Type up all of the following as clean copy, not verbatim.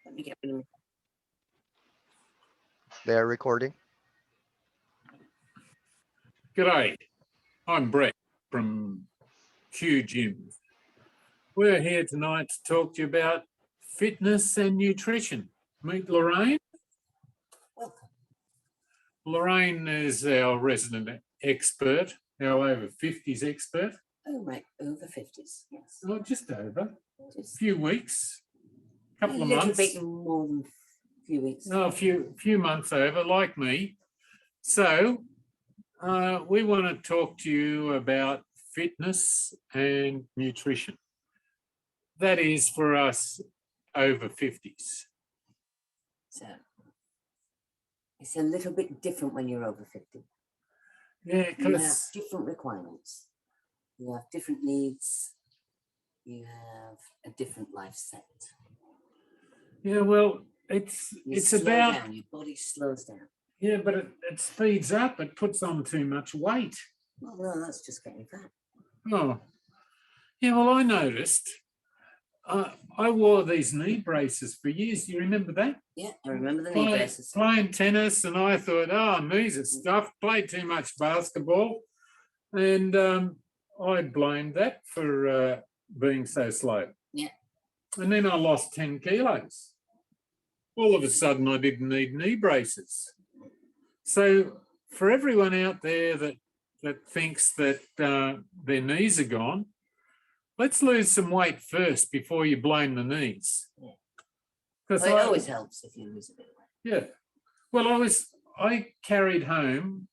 Let me get rid of it. They're recording. G'day, I'm Brett from Q Gym. We're here tonight to talk to you about fitness and nutrition. Meet Lorraine. Welcome. Lorraine is our resident expert, our over 50s expert. Oh, right, over 50s, yes. Oh, just over. A Just few weeks, couple a of little months. bit more than a few weeks. No, a few months over, like me. So we want to talk to you about fitness and nutrition. That is for us over 50s. So it's a little bit different when you're over 50. Yeah, You have because different requirements. You have different needs. You have a different life set. well, You it's slow about down, your body slows down. but it speeds up. It puts on too much weight. Well, no, that's just getting fat. Oh, yeah. Well, I noticed. I wore these knee braces for years. Do you remember that? Yeah, I remember the knee braces. Playing tennis, and I thought, oh, knees are stuffed. Played too much basketball, and I blamed that for being so slow. Yeah. And then I lost 10 kilos. All of a sudden, I didn't need knee braces. So for everyone out there that thinks that their knees are gone, let's lose some weight first before you blame the knees. Because Well, it always helps if you lose a bit of weight. yeah. Well, I carried home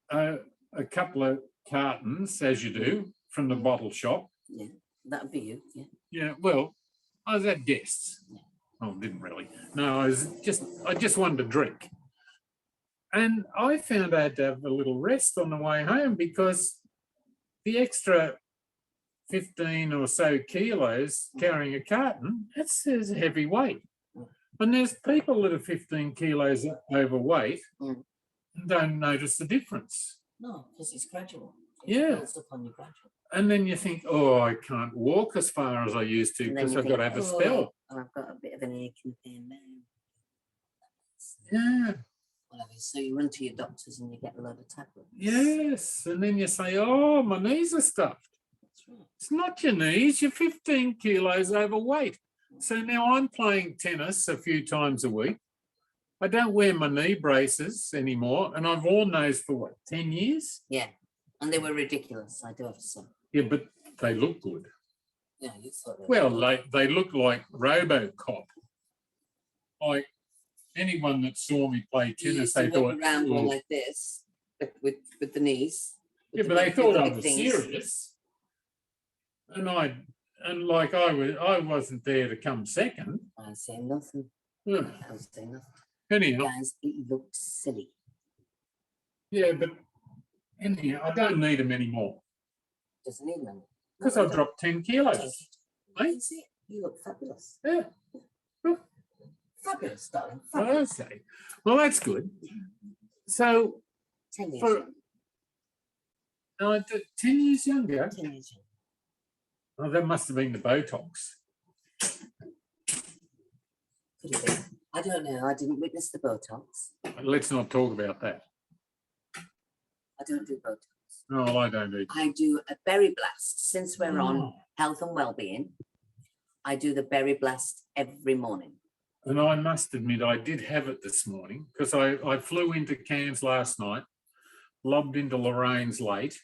a couple of cartons, as you do, from the bottle shop. Yeah, that would be you. Yeah. Yeah, well, I was at guests. Oh, didn't really. No, I just wanted to drink. And I found I had to have a little rest on the way home because the extra 15 or so kilos carrying a carton, that's a heavy weight. And there's people that are 15 kilos overweight and don't notice the difference. No, because it's gradual. Yeah. Builds up on you gradually. And then you think, oh, I can't walk as far as I used to And then because you I've got to think, have a spell. Oh, I've got a bit of an aching pain now. Yeah. Whatever. So you run to your doctors and you get a load of tablets. Yes. And then you say, oh, my knees are stuffed. That's right. It's not your knees, you're 15 kilos overweight. So now I'm playing tennis a few times a week. I don't wear my knee braces anymore, and I've worn those for what, 10 years? Yeah. And they were ridiculous, I do have to say. Yeah, but they look good. Yeah, you thought they Well, were. they look like RoboCop. Like anyone that saw me play You tennis, used to they walk thought, around one "Oh." like this with the knees. Yeah, with but the they big- thought with I the was big things. serious. And I wasn't there to come second. I say nothing. Ugh. I was saying nothing. Anyhow, Guys, it looked silly. yeah, but anyhow, I don't need them anymore Doesn't need them. because I've dropped 10 kilos. I can see it. You look fabulous. Yeah, Fabulous, darling. well, Fabulous. okay. Well, that's good. So, 10 years. for 10 years younger, 10 years. oh, that must have been the Botox. Could have been. I don't know. I didn't witness the Botox. Let's not talk about that. I don't do Botox. No, I don't either. I do a berry blast. Since we're on Oh. health and well-being, I do the berry blast every morning. And I must admit, I did have it this morning because I flew into Cairns last night, lobbed into Lorraine's late,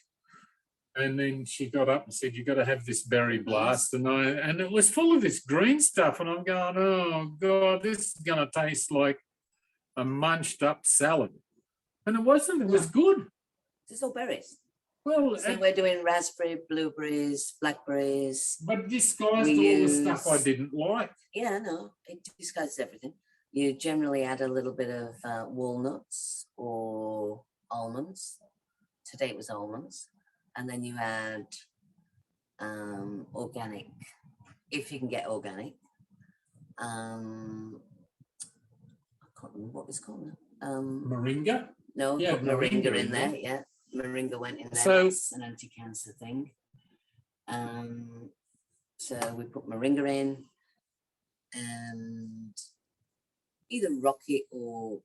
and then she got up and said, "You got to have this berry blast," and it was full of this green stuff, and I'm going, "Oh God, this is going to taste like a munched up salad," and it wasn't. It was good. There's all berries. Well, So we're doing raspberry, blueberries, blackberries. but disguised We all the stuff I use- didn't like. Yeah, no, it disguises everything. You generally add a little bit of walnuts or almonds. Today it was almonds. And then you add organic, if you can get organic. I can't remember what it's called now. Moringa. No, Yeah, put moringa moringa in in there. there. Yeah, moringa went in there. So- That's an anti-cancer thing. So we put moringa in, and either rocket or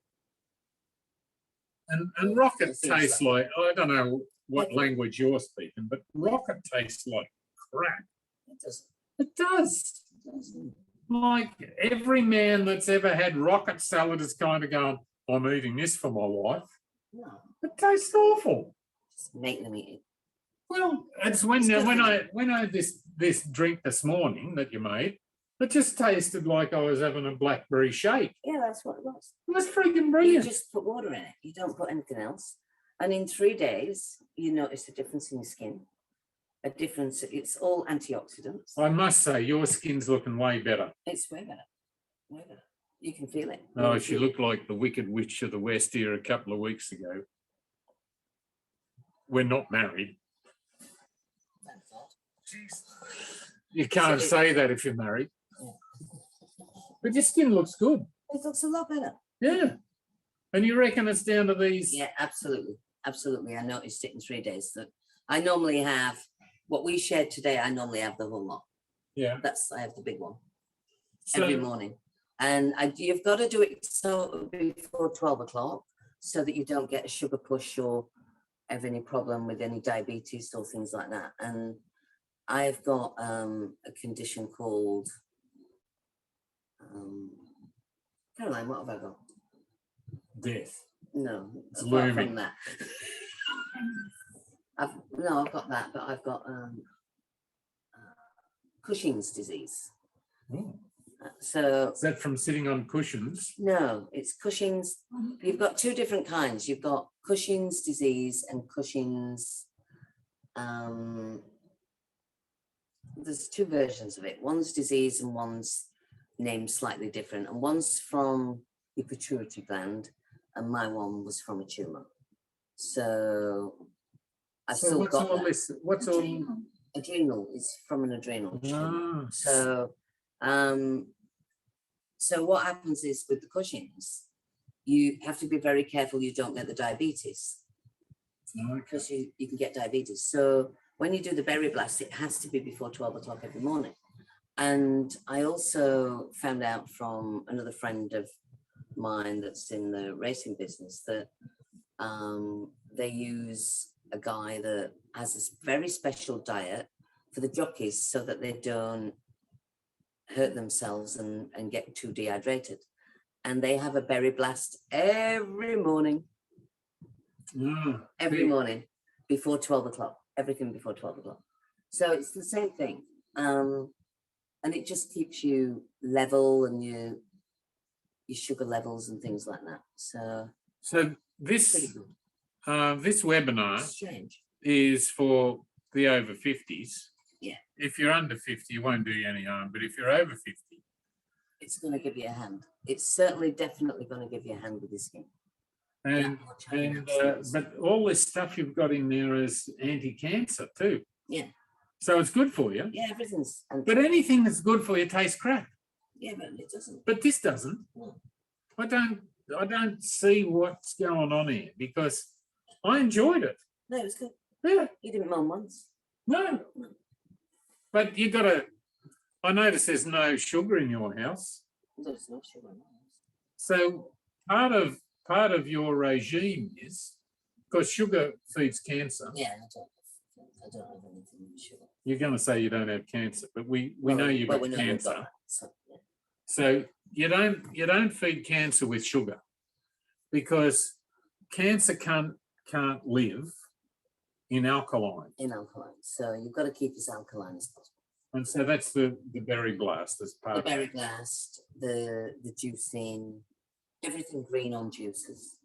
And rocket It seems tastes like, I don't know what Like- language you're speaking, but rocket tastes like crap. it doesn't. It does. It doesn't. Like every man that's ever had rocket salad is kind of going, I'm eating this for my wife. No, It tastes awful. just make them eat it. Well, it's when It's good when for I had this drink this morning that you made, it just tasted like I was having a blackberry shake. Yeah, that's what it was. It was freaking You brilliant. just put water in it. You don't put anything else. And in 3 days, you notice a difference in your skin. A difference. It's all antioxidants. I must say, your skin's looking way better. It's way better. Way better. You can feel it. Oh, You she feel looked like the Wicked Witch of the West here a couple of weeks ago. We're not married. You can't So- say that if you're married. Yeah. But your skin looks good. It looks a lot better. Yeah. And you reckon it's down to these? Yeah, absolutely. Absolutely. I noticed it in 3 days that I normally have what we shared today. I normally have the whole lot. Yeah. I have the big one So, every morning. And you've got to do it so before 12 o'clock so that you don't get a sugar push or have any problem with any diabetes or things like that. And I've got a condition called, Caroline, what have I got? death. No, It's apart looming. from that. I've got that, but I've got Cushing's disease. Oh, So is that from sitting on cushions? no, it's Cushing's. You've got 2 different kinds. You've got Cushing's disease and Cushing's. There's 2 versions of it. One's disease and one's named slightly different. And one's from the pituitary gland, and my one was from a tumor. So I've So still what's got all that. this? What's all? Adrenal is from an adrenal tumor. Ah, So what happens is with the Cushing's, you have to be very careful you don't get the diabetes, okay. because you can get diabetes. So when you do the berry blast, it has to be before 12 o'clock every morning. And I also found out from another friend of mine that's in the racing business that they use a guy that has this very special diet for the jockeys so that they don't hurt themselves and get too dehydrated. And they have a berry blast every morning, Ah, every big. morning before 12 o'clock, everything before 12 o'clock. So it's the same thing. And it just keeps you level and your sugar levels and things like that. So So pretty this good. this webinar Strange. is for the over 50s. Yeah. If you're under 50, it won't do you any harm. But if you're over 50, It's going to give you a hand. It's certainly definitely going to give you a hand with your skin. and That much I can absolutely say. but all this stuff you've got in there is anti-cancer too. Yeah. So it's good for you. Yeah, everything's. But anything that's good for you tastes crap. Yeah, but it doesn't. But this doesn't. No. I don't see what's going on here because I enjoyed it. No, it was good. Yeah. You didn't moan once. No. But you gotta, I notice there's no sugar in your house. There's no sugar in it. So part of your regime is, because sugar feeds cancer. Yeah, I don't have anything with sugar. You're gonna say you don't have cancer, but we Well, know you've but got we know we've cancer. got that, so, yeah. So you don't feed cancer with sugar because cancer can't live in alkaline. In alkaline. So you've got to keep as alkaline as possible. And so that's the berry blast as part The of berry it. blast, the juicing, everything green on juices.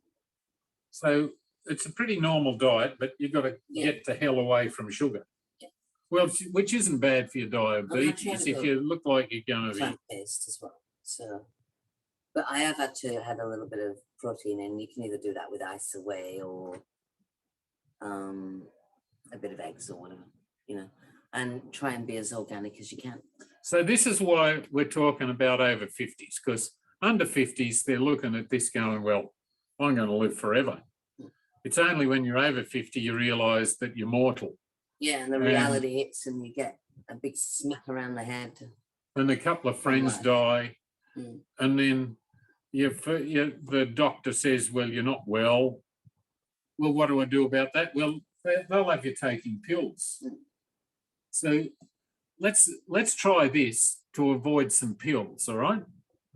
So it's a pretty normal diet, but you've got to Yeah. get the hell away from sugar. Yeah. Well, which isn't bad for your trying diabetes to if go you look like you're going to be. Plant-based as well. So, but I have had to have a little bit of protein in. You can either do that with ice away or a bit of eggs or whatever, and try and be as organic as you can. So this is why we're talking about over 50s, because under 50s, they're looking at this going, well, I'm going to live forever. It's only when you're over 50 you realise that you're mortal. Yeah, and the reality hits and you get a big smack around the head. And a couple of friends life. die, Mm. and then the doctor says, well, you're not well. Well, what do I do about that? Well, they'll have you taking pills. So let's try this to avoid some pills, all right?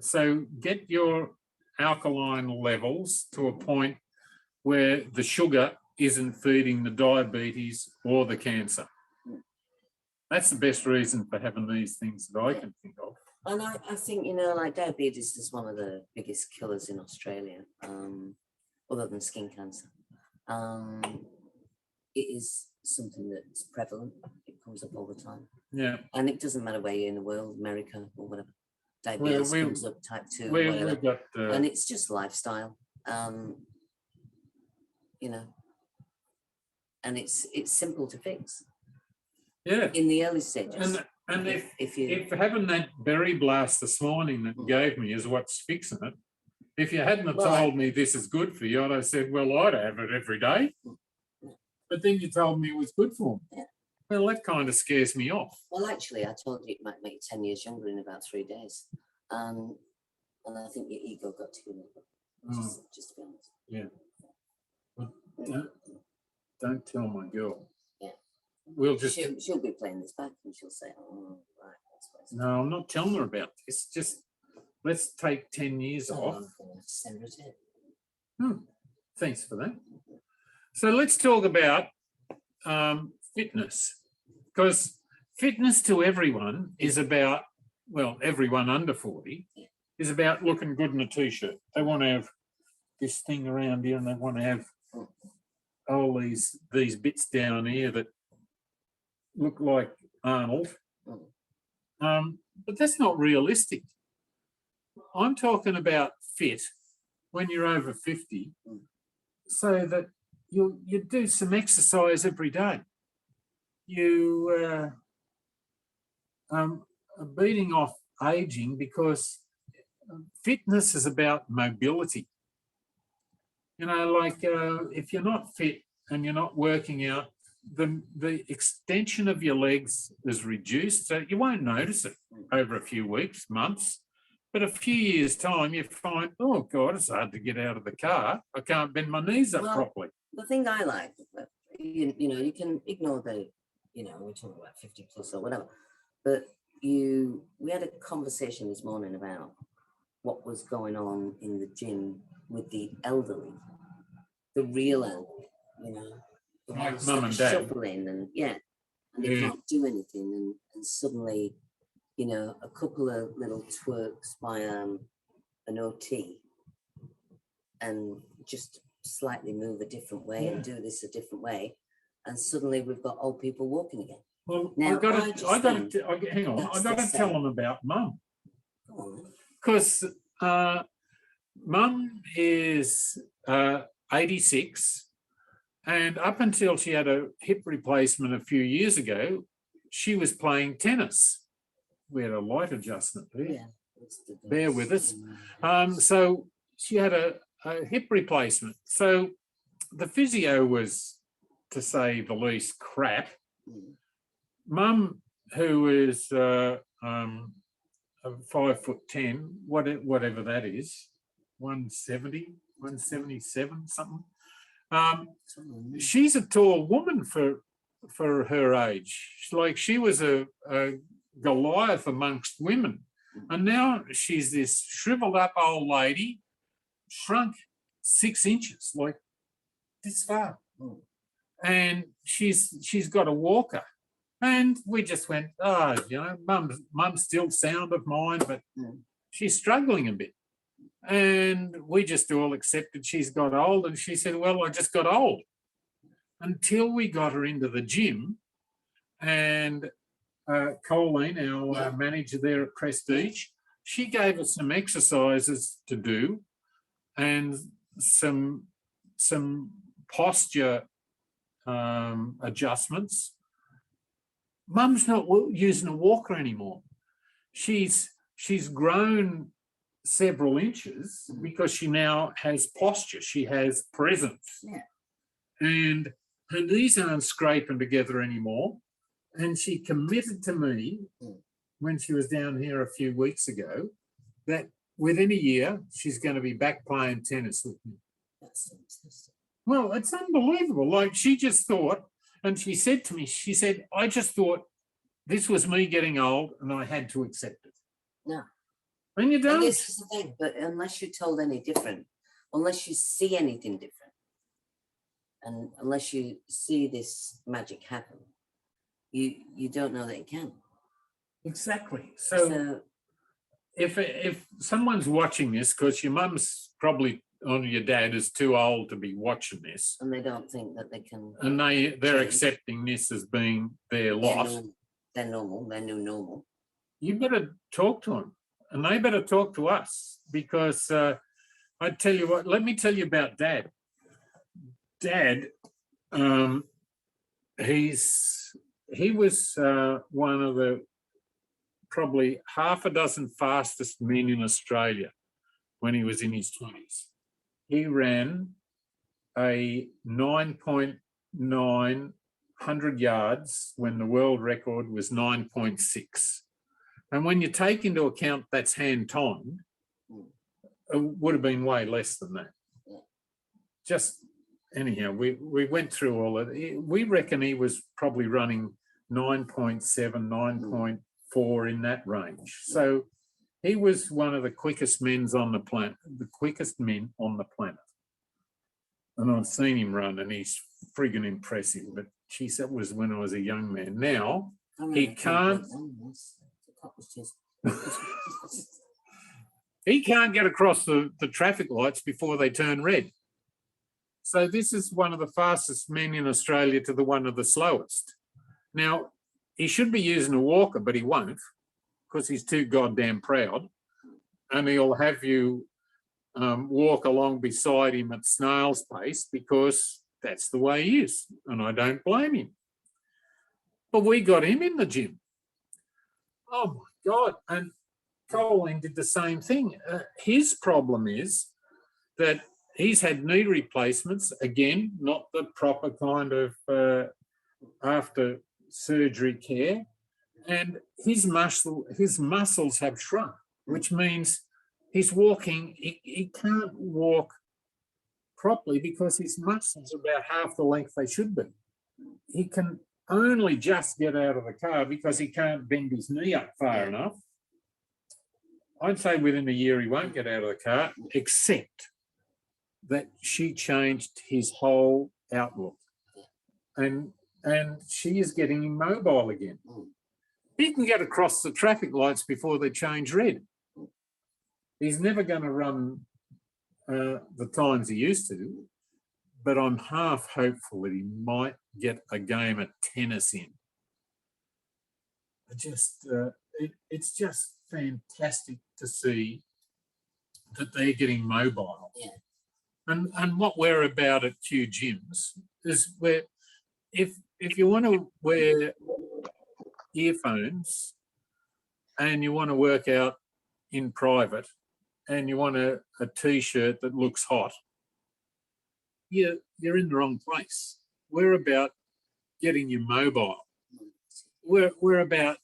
So get your alkaline levels to a point where the sugar isn't feeding the diabetes or the cancer. That's the best reason for having these things that I can think of. And I think, you know, like diabetes is one of the biggest killers in Australia, other than skin cancer. It is something that's prevalent. It comes up all the time. Yeah. And it doesn't matter where you're in the world, America or whatever. Diabetes comes up, type 2, whatever. We've got, and it's just lifestyle, you know, and it's simple to fix. Yeah. In the early stages. And if having that berry blast this morning that you gave me is what's fixing it, if you hadn't have told me this is good for you, I'd have said, well, I'd have it every day. But then you told me it was good for me. Yeah. Well, that kind of scares me off. Well, actually, I told you it might make you 10 years younger in about 3 days. And I think your ego got to you. Just to be honest. Yeah. Well, don't tell my girl. Yeah. We'll just. She'll be playing this back and she'll say, oh, right. That's no, I'm not telling her about this. Just let's take 10 years off. Send her to. Thanks for that. So let's talk about fitness, because fitness to everyone is about, well, everyone under 40 is about looking good in a t-shirt. They want to have this thing around here and they want to have all these bits down here that look like Arnold. But that's not realistic. I'm talking about fit when you're over 50, so that you do some exercise every day. You are beating off aging, because fitness is about mobility. You know, like if you're not fit and you're not working out, the extension of your legs is reduced, so you won't notice it over a few weeks, months. But a few years' time, you find, oh, God, it's hard to get out of the car. I can't bend my knees up properly. The thing I like, you know, you can ignore the, you know, we're talking about 50 plus or whatever, but we had a conversation this morning about what was going on in the gym with the elderly, the real elderly, you know. Like mum and dad. Shuffling and they can't do anything, and suddenly, you know, a couple of little twerks by an OT and just slightly move a different way and do this a different way, and suddenly we've got old people walking again. Well, now, I got to hang on. I got to tell them about Mum, because Mum is 86, and up until she had a hip replacement a few years ago, she was playing tennis. We had a light adjustment there. Yeah, bear with us. So she had a hip replacement. So the physio was, to say the least, crap. Mum, who is 5'10", whatever that is, 170, 177, something. She's a tall woman for her age. She was a Goliath amongst women, and now she's this shriveled up old lady, shrunk 6 inches, like this far, and she's got a walker. And we just went, you know, Mum's still sound of mind, but she's struggling a bit. And we just all accepted she's got old. And she said, well, I just got old. Until we got her into the gym, and Colleen, our manager there at Prestige, she gave us some exercises to do and some posture adjustments. Mum's not using a walker anymore. She's grown several inches because she now has posture. She has presence. Yeah. And her knees aren't scraping together anymore. And she committed to me when she was down here a few weeks ago that within a year, she's going to be back playing tennis with me. That's fantastic. Well, it's unbelievable. Like she just thought, and she said to me, she said, I just thought this was me getting old and I had to accept it. No. And you And don't. this is the thing, but unless you're told any different, unless you see anything different, and unless you see this magic happen, you don't know that it can. Exactly. So if someone's watching this, because your mum's probably or your dad is too old to be watching this, and they don't think that they can, and they're change. accepting this as being their lot, they're normal, their new normal. You better talk to them, and they better talk to us, because I tell you what. Let me tell you about Dad. Dad, he was one of the probably half a dozen fastest men in Australia when he was in his 20s. He ran a 9.9 100 yards when the world record was 9.6. And when you take into account that's hand-timed, it would have been way less than that. Just anyhow, we went through all of it. We reckon he was probably running 9.7, 9.4 in that range. So he was one of the quickest men on the planet, And I've seen him run, and he's friggin' impressive. But geez, that was when I was a young man. Now he can't. He can't get across the traffic lights before they turn red. So this is one of the fastest men in Australia to the one of the slowest. Now, he should be using a walker, but he won't, because he's too goddamn proud. And he'll have you walk along beside him at snail's pace, because that's the way he is. And I don't blame him. But we got him in the gym. Oh, my God. And Colleen did the same thing. His problem is that he's had knee replacements, again, not the proper kind of after surgery care, and his muscles have shrunk, which means he's walking, he can't walk properly because his muscles are about half the length they should be. He can only just get out of the car because he can't bend his knee up far enough. I'd say within a year he won't get out of the car, except that she changed his whole outlook. And she is getting him mobile again. He can get across the traffic lights before they change red. He's never going to run the times he used to, but I'm half hopeful that he might get a game of tennis in. It's just fantastic to see that they're getting mobile. Yeah. And what we're about at Q Gyms is where if you want to wear earphones and you want to work out in private and you want a T-shirt that looks hot, you're in the wrong place. We're about getting you mobile. We're about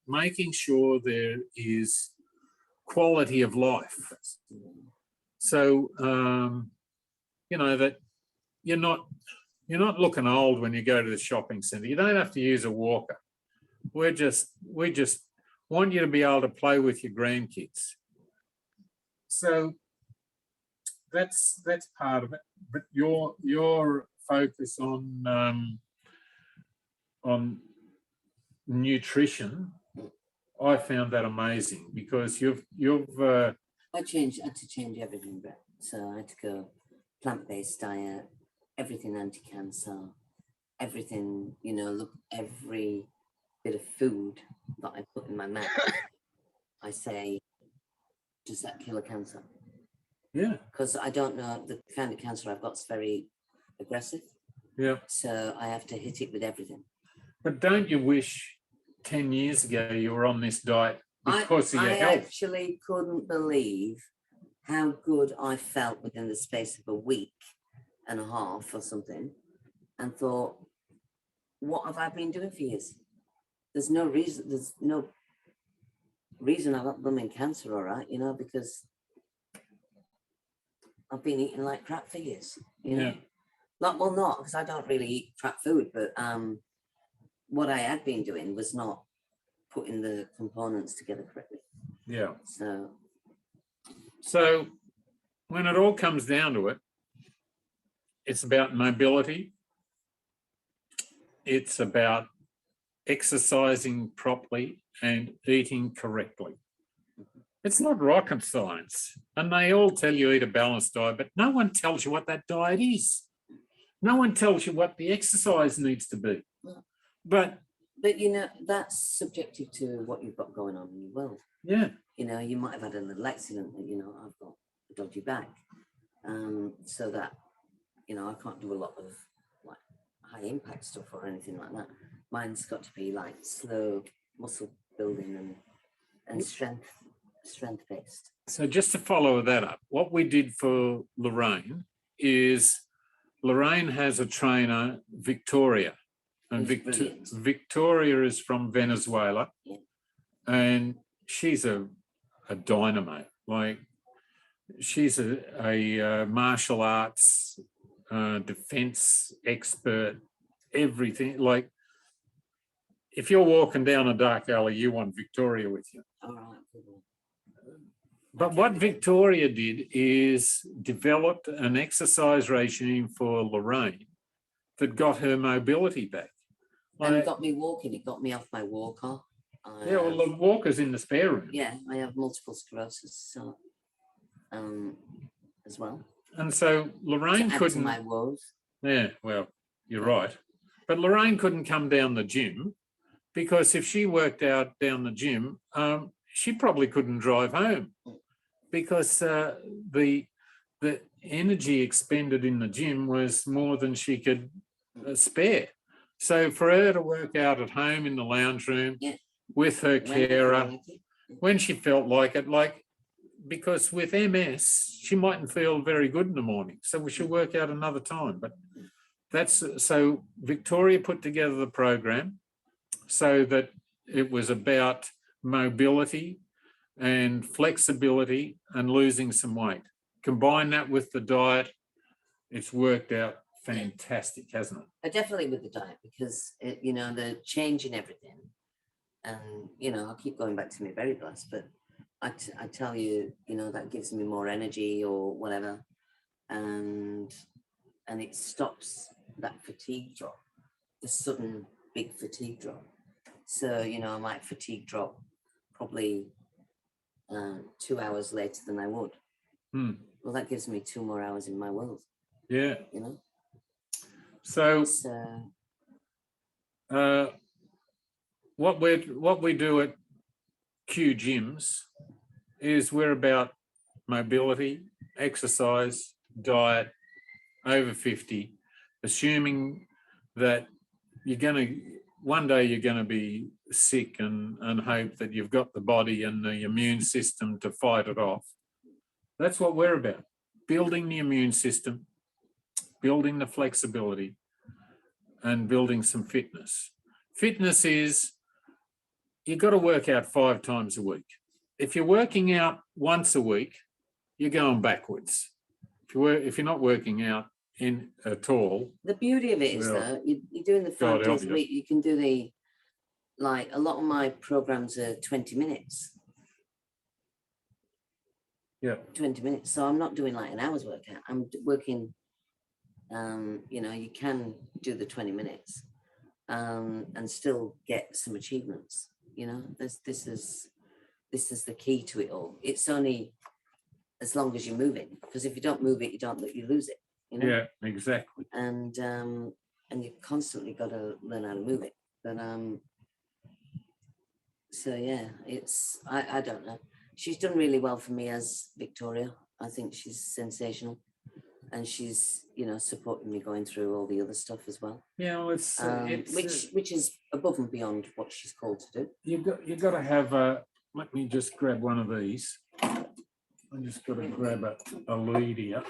making sure there is quality of life. So that you're not looking old when you go to the shopping centre. You don't have to use a walker. We just want you to be able to play with your grandkids. So that's part of it. But your focus on nutrition, I found that amazing, because you've I had to change everything, Brett. So I had to go plant-based diet, everything anti-cancer, everything, look, every bit of food that I put in my mouth, I say, does that kill a cancer? Yeah. Because I don't know, the kind of cancer I've got is very aggressive. Yeah. So I have to hit it with everything. But don't you wish 10 years ago you were on this diet because of your health? I actually couldn't believe how good I felt within the space of a week and a half or something, and thought, what have I been doing for years? There's no reason, there's no reason I got blooming cancer, all right, you know, because I've been eating like crap for years, you know. Yeah. Not because I don't really eat crap food, but what I had been doing was not putting the components together correctly. Yeah. So So when it all comes down to it, it's about mobility. It's about exercising properly and eating correctly. It's not rocket science. And they all tell you eat a balanced diet, but no one tells you what that diet is. No one tells you what the exercise needs to be. But you know, that's subjective to what you've got going on in your world. yeah, You know, you might have had a little accident that, you know, I've got a dodgy back. So that, you know, I can't do a lot of like high impact stuff or anything like that. Mine's got to be like slow muscle building and strength based. so just to follow that up, what we did for Lorraine is Lorraine has a trainer, Victoria. And Victoria is from Venezuela. Yeah. And she's a dynamo. Like she's a martial arts defense expert, everything. Like if you're walking down a dark alley, you want Victoria with you. All right. But what Victoria did is developed an exercise regime for Lorraine that got her mobility back. And it got me walking. It got me off my walker. Yeah, well, the walker's in the spare room. Yeah, I have multiple sclerosis, so as well. And so Lorraine couldn't. My woes. Yeah, well, you're right. But Lorraine couldn't come down the gym because if she worked out down the gym, she probably couldn't drive home because the energy expended in the gym was more than she could spare. So for her to work out at home in the lounge room with her carer when she felt like it, like because with MS she mightn't feel very good in the morning, so we should work out another time. But that's so Victoria put together the program so that it was about mobility and flexibility and losing some weight. Combine that with the diet, it's worked out fantastic, hasn't it? Definitely with the diet, because it, you know, the change in everything, and you know, I'll keep going back to me Berry Blast, but I tell you, you know, that gives me more energy or whatever, and it stops that fatigue drop, the sudden big fatigue drop. So you know, I might fatigue drop probably 2 hours later than I would. Well, that gives me 2 more hours in my world. Yeah, you know. So what we do at Q Gyms is we're about mobility, exercise, diet, over 50, assuming that one day you're going to be sick and hope that you've got the body and the immune system to fight it off. That's what we're about, building the immune system, building the flexibility, and building some fitness. Fitness is, you've got to work out 5 times a week. If you're working out once a week, you're going backwards. If you're not working out at all. The beauty of it is that you're doing the 5 days a week. You can do like a lot of my programs are 20 minutes. Yeah. 20 minutes. So I'm not doing like an hour's workout. I'm working, you know, you can do the 20 minutes and still get some achievements. You know, this is the key to it all. It's only as long as you move it, because if you don't move it, you lose it. You know? Yeah, exactly. And you constantly got to learn how to move it. But so yeah, it's I don't know. She's done really well for me as Victoria. I think she's sensational, and she's, you know, supporting me going through all the other stuff as well. Yeah, well, it's which is above and beyond what she's called to do. You got to have a. Let me just grab one of these. I just got to grab a lead here.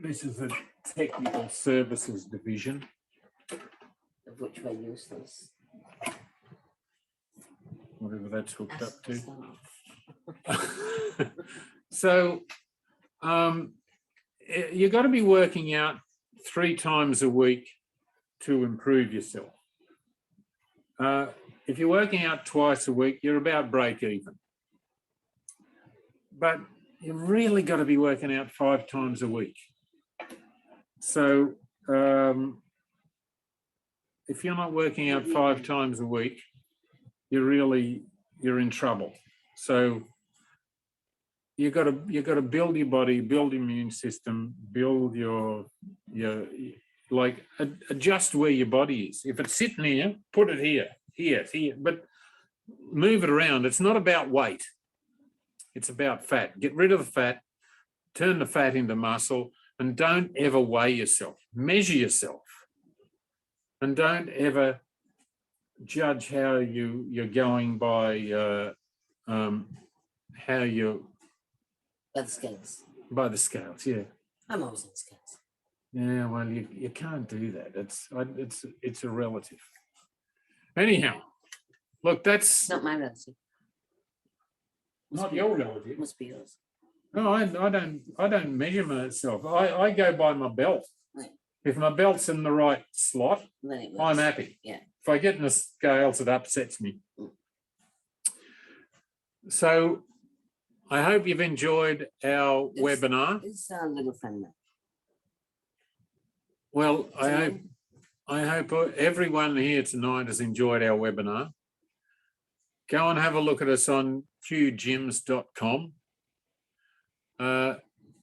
This is the technical services division, of which we're useless. whatever that's hooked up That's to. not- So you've got to be working out 3 times a week to improve yourself. If you're working out twice a week, you're about break even. But you've really got to be working out 5 times a week. So if you're not working out 5 times a week, you're in trouble. So you've got to build your body, build your immune system, build your like adjust where your body is. If it's sitting here, put it here, but move it around. It's not about weight. It's about fat. Get rid of the fat, turn the fat into muscle, and don't ever weigh yourself. Measure yourself. And don't ever judge how you're going by how you're By the scales. by the scales. Yeah. I'm always on scales. Yeah, well, you can't do that. It's a relative. Anyhow, look, that's It's not my relative. not your relative. It must be yours. No, I don't measure myself. I go by my belt. Right. If my belt's in the right slot, Then it I'm works. happy. Yeah. If I get in the scales, it upsets me. Mm. So I hope you've enjoyed our Yes. webinar. It's our little friend now. Well, I So- hope everyone here tonight has enjoyed our webinar. Go and have a look at us on qgyms.com.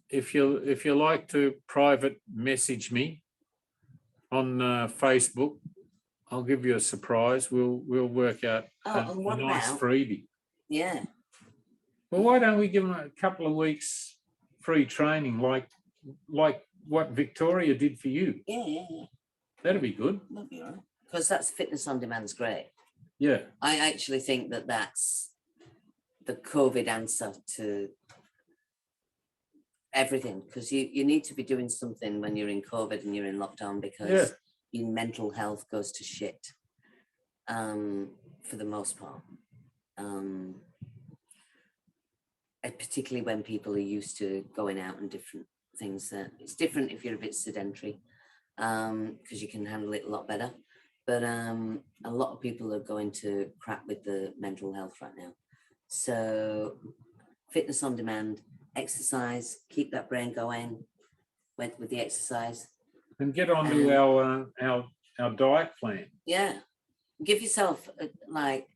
If you like to private message me on Facebook, I'll give you a surprise. We'll work out Oh, and a what nice about- freebie. Yeah. Well, why don't we give them a couple of weeks free training like what Victoria did for you? Yeah. That'd be good. That'll be all right. Because that's fitness on demand's great. Yeah. I actually think that that's the COVID answer to everything, because you need to be doing something when you're in COVID and you're in lockdown, because Yeah. your mental health goes to shit for the most part. And particularly when people are used to going out and different things. It's different if you're a bit sedentary, because you can handle it a lot better. But a lot of people are going to crap with the mental health right now. So fitness on demand, exercise, keep that brain going with the exercise. And get on to our diet plan. Yeah. Give yourself like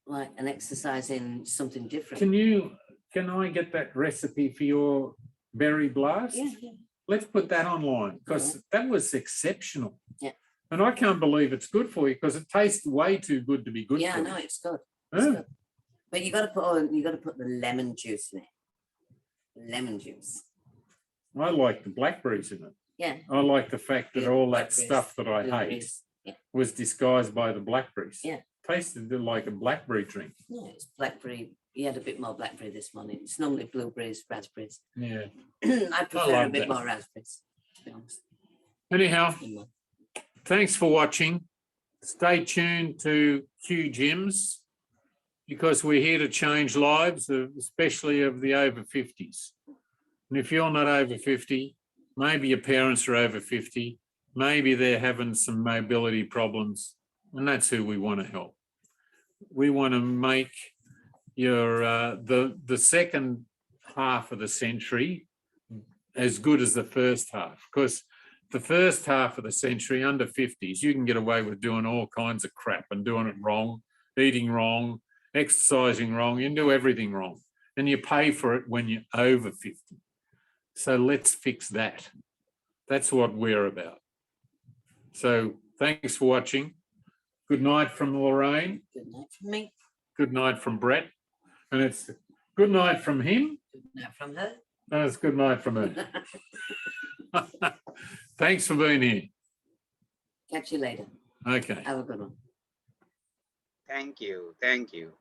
an exercise in something different. Can I get that recipe for your berry blast? Yeah. Let's put that online, because that was exceptional. Yeah. And I can't believe it's good for you, because it tastes way too good to be good Yeah, for I know you. it's good. It's Yeah. good. But you got to put the lemon juice in it. Lemon juice. I like the blackberries in it. Yeah. I like the fact that Yeah, all that blackberries, stuff that I hate blueberries. Yeah. was disguised by the blackberries. Yeah. Tasted like a blackberry drink. Yeah, it's blackberry. You had a bit more blackberry this morning. It's normally blueberries, raspberries. Yeah. I prefer a like bit that. more raspberries, to be honest. Anyhow, Mm. thanks for watching. Stay tuned to Q Gyms, because we're here to change lives, especially of the over 50s. And if you're not over 50, maybe your parents are over 50, maybe they're having some mobility problems, and that's who we want to help. We want to make your the second half of the century as good as the first half, because the first half of the century, under 50s, you can get away with doing all kinds of crap and doing it wrong, eating wrong, exercising wrong, you can do everything wrong, and you pay for it when you're over 50. So let's fix that. That's what we're about. So thanks for watching. Good night from Lorraine. Good night from me. Good night from Brett. And it's good night from him. Good night from her. And it's good night from her. Thanks for being here. Catch you later. Okay. Have a good one. Thank you. Thank you.